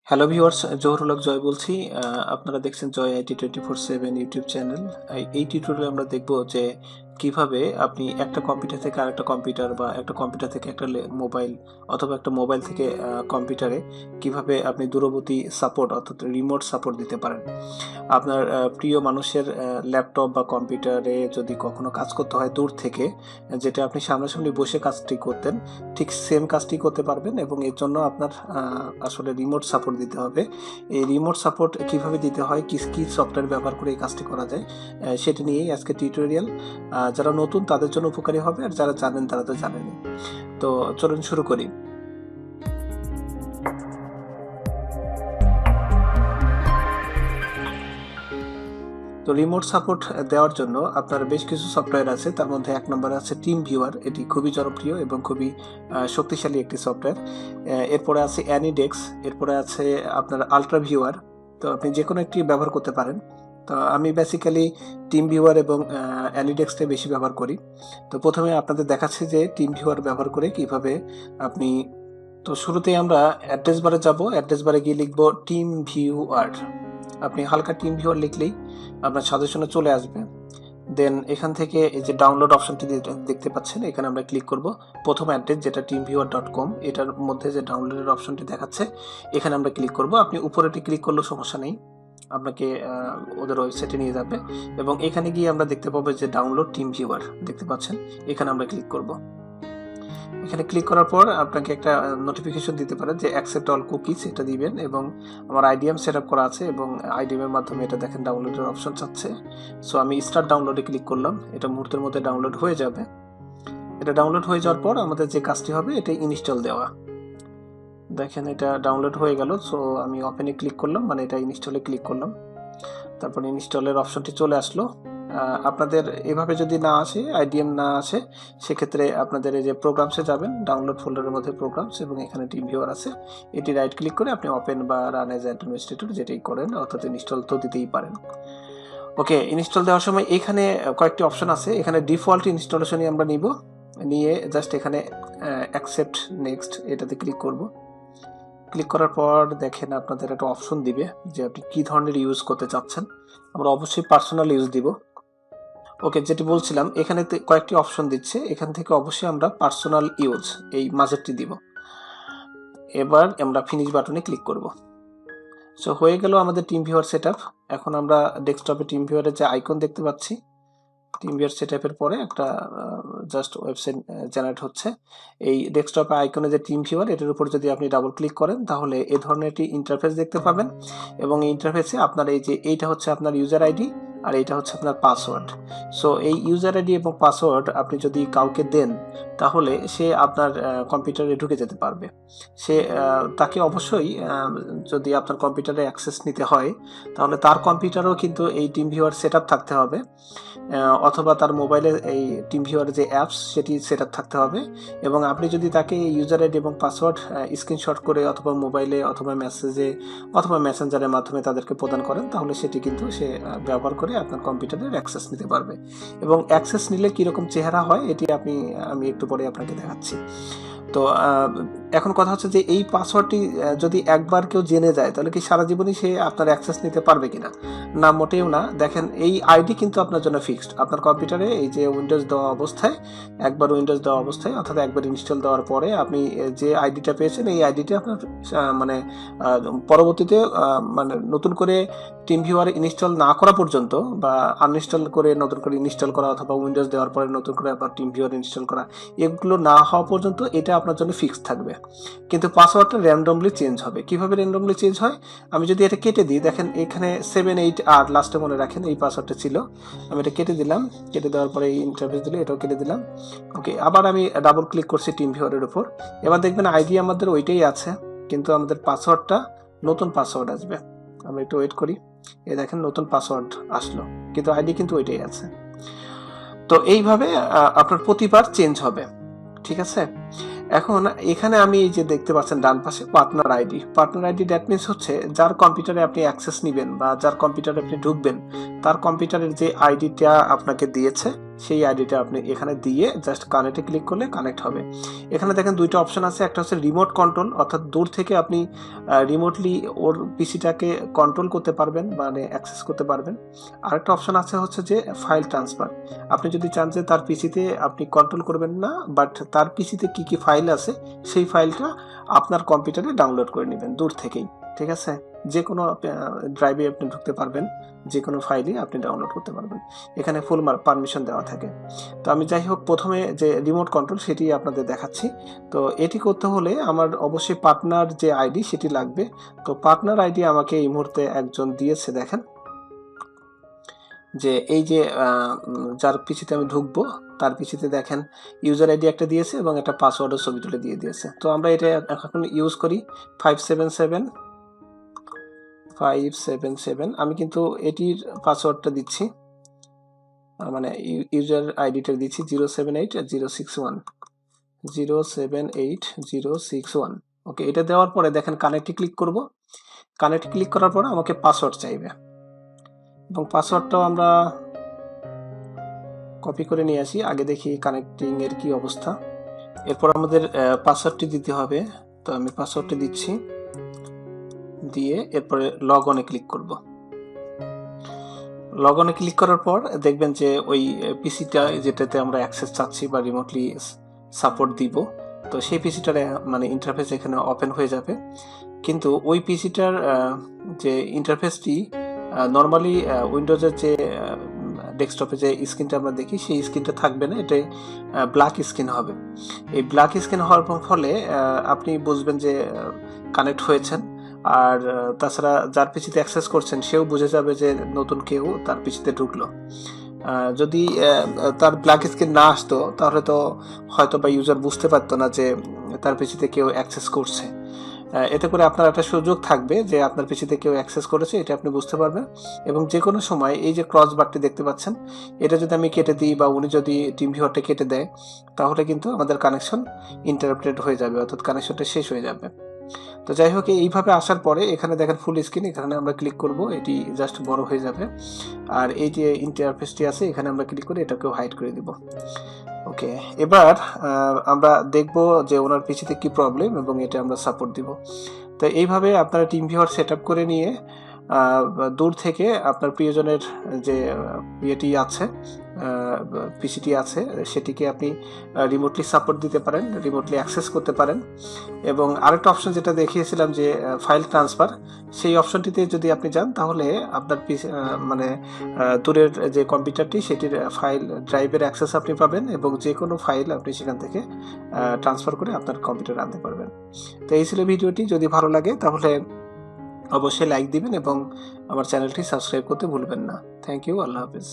Hello viewers, Zahurul হক জয় বলছি। আপনারা দেখছেন জয় আইটি 24/7 ইউটিউব চ্যানেল। এই টিউটোরিয়ালে আমরা দেখব যে কিভাবে আপনি একটা কম্পিউটার থেকে আরেকটা কম্পিউটার বা একটা কম্পিউটার থেকে একটা মোবাইল অথবা একটা মোবাইল থেকে কম্পিউটারে কিভাবে আপনি দূরবর্তী সাপোর্ট অর্থাৎ রিমোট সাপোর্ট দিতে পারেন। আপনার প্রিয় মানুষের ল্যাপটপ বা কম্পিউটারে যদি কখনো কাজ করতে হয় দূর থেকে, যেটা আপনি সামনাসামনি বসে কাজটি করতেন, ঠিক সেম কাজটি করতে পারবেন এবং এর জন্য আপনার আসলে রিমোট সাপোর্ট দিতে হবে। এই রিমোট সাপোর্ট কিভাবে দিতে হয়, কি সফটওয়্যার ব্যবহার করে এই কাজটি করা যায়, সেটা নিয়েই আজকে টিউটোরিয়াল। যারা নতুন তাদের জন্য উপকারী হবে, আর যারা জানেন তারা তো জানেনই। তো চলুন শুরু করি। তো রিমোট সাপোর্ট দেওয়ার জন্য আপনার বেশ কিছু সফটওয়্যার আছে। তার মধ্যে এক নম্বরে আছে TeamViewer। এটি খুবই জনপ্রিয় এবং খুবই শক্তিশালী একটি সফটওয়্যার। এরপরে আছে অ্যানিডেক্স, এরপরে আছে আপনার আলট্রা ভিউয়ার। তো আপনি যে কোনো একটি ব্যবহার করতে পারেন। তো আমি বেসিক্যালি TeamViewer এবং অ্যানিডেক্সটা বেশি ব্যবহার করি। তো প্রথমে আপনাদের দেখাচ্ছি যে TeamViewer ব্যবহার করে কিভাবে আপনি। তো শুরুতেই আমরা অ্যাড্রেস বারে যাব। অ্যাড্রেস বারে গিয়ে লিখব TeamViewer। আপনি হালকা TeamViewer লিখলেই আপনার সাজেশনে চলে আসবে। দেন এখান থেকে এই যে ডাউনলোড অপশনটি দেখতে পাচ্ছেন, এখানে আমরা ক্লিক করব। প্রথম অ্যাড্রেস যেটা teamviewer.com, এটার মধ্যে যে ডাউনলোডের অপশনটি দেখাচ্ছে এখানে আমরা ক্লিক করব। আপনি উপরেটি ক্লিক করলেও সমস্যা নেই, আপনাকে ওদের ওয়েবসাইটে নিয়ে যাবে এবং এখানে গিয়ে আমরা দেখতে পাবো যে ডাউনলোড TeamViewer দেখতে পাচ্ছেন, এখানে আমরা ক্লিক করব। এখানে ক্লিক করার পর আপনাকে একটা নোটিফিকেশন দিতে পারে যে অ্যাকসেপ্ট অল কুকিজ, এটা দিবেন। এবং আমার আইডিএম সেট আপ করা আছে এবং আইডিএম এর মাধ্যমে এটা দেখেন ডাউনলোডের অপশন চাচ্ছে। সো আমি স্টার্ট ডাউনলোডে ক্লিক করলাম। এটা মুহূর্তের মধ্যে ডাউনলোড হয়ে যাবে। এটা ডাউনলোড হয়ে যাওয়ার পর আমাদের যে কাজটি হবে এটা ইনস্টল দেওয়া। দেখেন এটা ডাউনলোড হয়ে গেল। সো আমি ওপেনে ক্লিক করলাম, মানে এটা ইনস্টলে ক্লিক করলাম। তারপর ইনস্টলের অপশনটি চলে আসলো। আপনাদের এভাবে যদি না আসে, আইডিএম না আসে, সেক্ষেত্রে আপনাদের এই যে প্রোগ্রামসে যাবেন, ডাউনলোড ফোল্ডারের মধ্যে প্রোগ্রামস এবং এখানে TeamViewer আছে। এটি রাইট ক্লিক করে আপনি ওপেন বা রান এজ অ্যাডমিনিস্ট্রেটর যেটাই করেন, অর্থাৎ ইনস্টল তো দিতেই পারেন। ওকে, ইনস্টল দেওয়ার সময় এখানে কয়েকটি অপশন আছে। এখানে ডিফল্ট ইনস্টলেশনই আমরা নিব, নিয়ে জাস্ট এখানে অ্যাকসেপ্ট নেক্সট এটাতে ক্লিক করব। ক্লিক করার পর দেখেন আপনাদের একটা অপশন দিবে যে আপনি কি ধরনের ইউজ করতে চাচ্ছেন। আমরা অবশ্যই পার্সোনাল ইউজ দিব। ওকে, যেটি বলছিলাম, এখানে কয়েকটি অপশন দিচ্ছে, এখান থেকে অবশ্যই আমরা পার্সোনাল ইউজ এই মাঝেরটি দিব। এবার আমরা ফিনিশ বাটনে ক্লিক করব। সো হয়ে গেল আমাদের TeamViewer সেটআপ। এখন আমরা ডেস্কটপে TeamViewer-এর যে আইকন দেখতে পাচ্ছি, TeamViewer সেটআপের পরে একটা জাস্ট ওয়েবসাইট জেনারেট হচ্ছে। এই ডেস্কটপে আইকনে যে TeamViewer, এটার উপর যদি আপনি ডাবল ক্লিক করেন তাহলে এই ধরনের একটি ইন্টারফেস দেখতে পাবেন এবং এই ইন্টারফেসে আপনার এই যে এইটা হচ্ছে আপনার ইউজার আইডি আর এইটা হচ্ছে আপনার পাসওয়ার্ড। সো এই ইউজার আইডি এবং পাসওয়ার্ড আপনি যদি কাউকে দেন তাহলে সে আপনার কম্পিউটারে ঢুকে যেতে পারবে। সে তাকে অবশ্যই যদি আপনার কম্পিউটারে অ্যাক্সেস নিতে হয় তাহলে তার কম্পিউটারেও কিন্তু এই TeamViewer সেটআপ থাকতে হবে, অথবা তার মোবাইলে এই TeamViewer যে অ্যাপস সেটি সেটআপ থাকতে হবে। এবং আপনি যদি তাকে ইউজার আইডি এবং পাসওয়ার্ড স্ক্রিনশট করে অথবা মোবাইলে অথবা মেসেজে অথবা মেসেঞ্জারের মাধ্যমে তাদেরকে প্রদান করেন তাহলে সেটি কিন্তু সে ব্যবহার করে আপনার কম্পিউটারের অ্যাক্সেস নিতে পারবে। এবং অ্যাক্সেস নিলে কীরকম চেহারা হয় এটি আমি একটু পরে আপনাকে দেখাচ্ছি। তো এখন কথা হচ্ছে যে এই পাসওয়ার্ডটি যদি একবার কেউ জেনে যায় তাহলে কি সারা জীবনই সে আপনার অ্যাক্সেস নিতে পারবে কিনা? না, মোটেও না। দেখেন এই আইডি কিন্তু আপনার জন্য ফিক্সড। আপনার কম্পিউটারে এই যে উইন্ডোজ দেওয়া অবস্থায়, একবার উইন্ডোজ দেওয়া অবস্থায় অর্থাৎ একবার ইনস্টল দেওয়ার পরে আপনি যে আইডিটা পেয়েছেন এই আইডিটা আপনার মানে পরবর্তীতে মানে নতুন করে TeamViewer ইনস্টল না করা পর্যন্ত বা আনইনস্টল করে নতুন করে ইনস্টল করা অথবা উইন্ডোজ দেওয়ার পরে নতুন করে আবার TeamViewer ইনস্টল করা, এগুলো না হওয়া পর্যন্ত এটা আপনার জন্য ফিক্সড থাকবে। কিন্তু পাসওয়ার্ডটা র্যান্ডমলি চেঞ্জ হবে। কিভাবে র্যান্ডমলি চেঞ্জ হয়? আমি যদি এটা কেটে দিই, দেখেন এখানে 7, 8 আর লাস্টে মনে রাখেন এই পাসওয়ার্ডটা ছিল। আমি এটা কেটে দিলাম, কেটে দেওয়ার পরে এই ইন্টারফেস দিলে এটাও কেটে দিলাম। ওকে, আবার আমি ডাবল ক্লিক করছি TeamViewer-এর উপর। এবার দেখবেন আইডি আমাদের ওইটাই আছে, কিন্তু আমাদের পাসওয়ার্ডটা নতুন পাসওয়ার্ড আসবে। আমরা একটু ওয়েট করি। এই দেখেন নতুন পাসওয়ার্ড আসলো, কিন্তু আইডি কিন্তু ওইটাই আছে। তো এইভাবে আপনার প্রতিবার চেঞ্জ হবে, ঠিক আছে? এখন এখানে আমি এই যে দেখতে পাচ্ছেন ডান পাশে পার্টনার আইডি দ্যাট মিনস হচ্ছে যার কম্পিউটারে আপনি অ্যাক্সেস নেবেন বা যার কম্পিউটারে আপনি ঢুকবেন তার কম্পিউটারের যে আইডিটা আপনাকে দিয়েছে সেই আইডিটা আপনি এখানে দিয়ে জাস্ট কানেক্টে ক্লিক করলে কানেক্ট হবে। এখানে দেখেন দুইটা অপশন আছে, একটা হচ্ছে রিমোট কন্ট্রোল, অর্থাৎ দূর থেকে আপনি রিমোটলি ওর পিসিটাকে কন্ট্রোল করতে পারবেন, মানে অ্যাক্সেস করতে পারবেন। আরেকটা অপশন আছে হচ্ছে যে ফাইল ট্রান্সফার। আপনি যদি চান যে তার পিসিতে আপনি কন্ট্রোল করবেন না, বাট তার পিসিতে কি কি ফাইল আছে সেই ফাইলটা আপনার কম্পিউটারে ডাউনলোড করে নেবেন দূর থেকেই, ঠিক আছে? যে কোনো ড্রাইভে আপনি ঢুকতে পারবেন, যে কোনো ফাইলই আপনি ডাউনলোড করতে পারবেন। এখানে ফুল পারমিশন দেওয়া থাকে। তো আমি যাই হোক প্রথমে যে রিমোট কন্ট্রোল সেটি আপনাদের দেখাচ্ছি। তো এটি করতে হলে আমার অবশ্যই পার্টনার যে আইডি সেটি লাগবে। তো পার্টনার আইডি আমাকে এই মুহূর্তে একজন দিয়েছে, দেখেন যে এই যে যার পিসিতে আমি ঢুকবো তার পিসিতে দেখেন ইউজার আইডি একটা দিয়েছে এবং একটা পাসওয়ার্ডের ছবি তুলে দিয়ে দিয়েছে। তো আমরা এটা এখন ইউজ করি 577 আমি কিন্তু এটির পাসওয়ার্ডটা দিচ্ছি, মানে ইউজার আইডিটা দিচ্ছি 078 061 ওকে। এটা দেওয়ার পরে দেখেন কানেক্টে ক্লিক করব। কানেক্টে ক্লিক করার পরে আমাকে পাসওয়ার্ড চাইবে এবং পাসওয়ার্ডটাও আমরা কপি করে নিয়ে আসি। আগে দেখি কানেক্টিং এর কি অবস্থা। এরপর আমাদের পাসওয়ার্ডটি দিতে হবে। তো আমি পাসওয়ার্ডটি দিচ্ছি, দিয়ে এরপরে লগ অনে ক্লিক করব। লগ অনে ক্লিক করার পর দেখবেন যে ওই পিসিটা যেটাতে আমরা অ্যাক্সেস চাচ্ছি বা রিমোটলি সাপোর্ট দিব, তো সেই পিসিটার মানে ইন্টারফেস এখানে ওপেন হয়ে যাবে। কিন্তু ওই পিসিটার যে ইন্টারফেসটি নর্মালি উইন্ডোজের যে ডেস্কটপে যে স্ক্রিনটা আমরা দেখি সেই স্ক্রিনটা থাকবে না, এটা ব্ল্যাক স্ক্রিন হবে। এই ব্ল্যাক স্ক্রিন হওয়ার ফলে আপনি বুঝবেন যে কানেক্ট হয়েছেন। আর তাছাড়া যার পিসিতে অ্যাক্সেস করছেন সেও বুঝে যাবে যে নতুন কেউ তার পিসিতে ঢুকলো। যদি তার ব্ল্যাক স্ক্রিন না আসতো তাহলে তো হয়তো বা ইউজার বুঝতে পারতো না যে তার পিসিতে কেউ অ্যাক্সেস করছে। এতে করে আপনার একটা সুযোগ থাকবে যে আপনার পিসিতে কেউ অ্যাক্সেস করেছে, এটা আপনি বুঝতে পারবেন। এবং যে কোনো সময় এই যে ক্রস বারটি দেখতে পাচ্ছেন, এটা যদি আমি কেটে দিই বা উনি যদি TeamViewerটা কেটে দেয়, তাহলে কিন্তু আমাদের কানেকশন ইন্টারাপ্টেড হয়ে যাবে, অর্থাৎ কানেকশনটা শেষ হয়ে যাবে। তো যাই হোক, এইভাবে আসার পরে এখানে দেখেন ফুল স্ক্রিন, এখানে আমরা ক্লিক করব, এটি জাস্ট বড় হয়ে যাবে। আর এই যে ইন্টারফেসটি আছে এখানে আমরা ক্লিক করে এটাকেও হাইড করে দিব। ওকে, এবার আমরা দেখব যে ওনার পিসিতে কি প্রবলেম এবং এটা আমরা সাপোর্ট দিব। তো এইভাবে আপনারা TeamViewer সেট আপ করে নিয়ে দূর থেকে আপনার প্রিয়জনের যে ইয়েটি আছে, পিসিটি আছে, সেটিকে আপনি রিমোটলি সাপোর্ট দিতে পারেন, রিমোটলি অ্যাক্সেস করতে পারেন। এবং আরেকটা অপশন যেটা দেখিয়েছিলাম যে ফাইল ট্রান্সফার, সেই অপশনটিতে যদি আপনি যান তাহলে আপনার মানে দূরের যে কম্পিউটারটি সেটির ফাইল ড্রাইভের অ্যাক্সেস আপনি পাবেন এবং যে কোনো ফাইল আপনি সেখান থেকে ট্রান্সফার করে আপনার কম্পিউটারে আনতে পারবেন। তো এই ছিল ভিডিওটি। যদি ভালো লাগে তাহলে অবশ্যই লাইক দিবেন এবং আমার চ্যানেলটি সাবস্ক্রাইব করতে ভুলবেন না। থ্যাংক ইউ, আল্লাহ হাফিজ।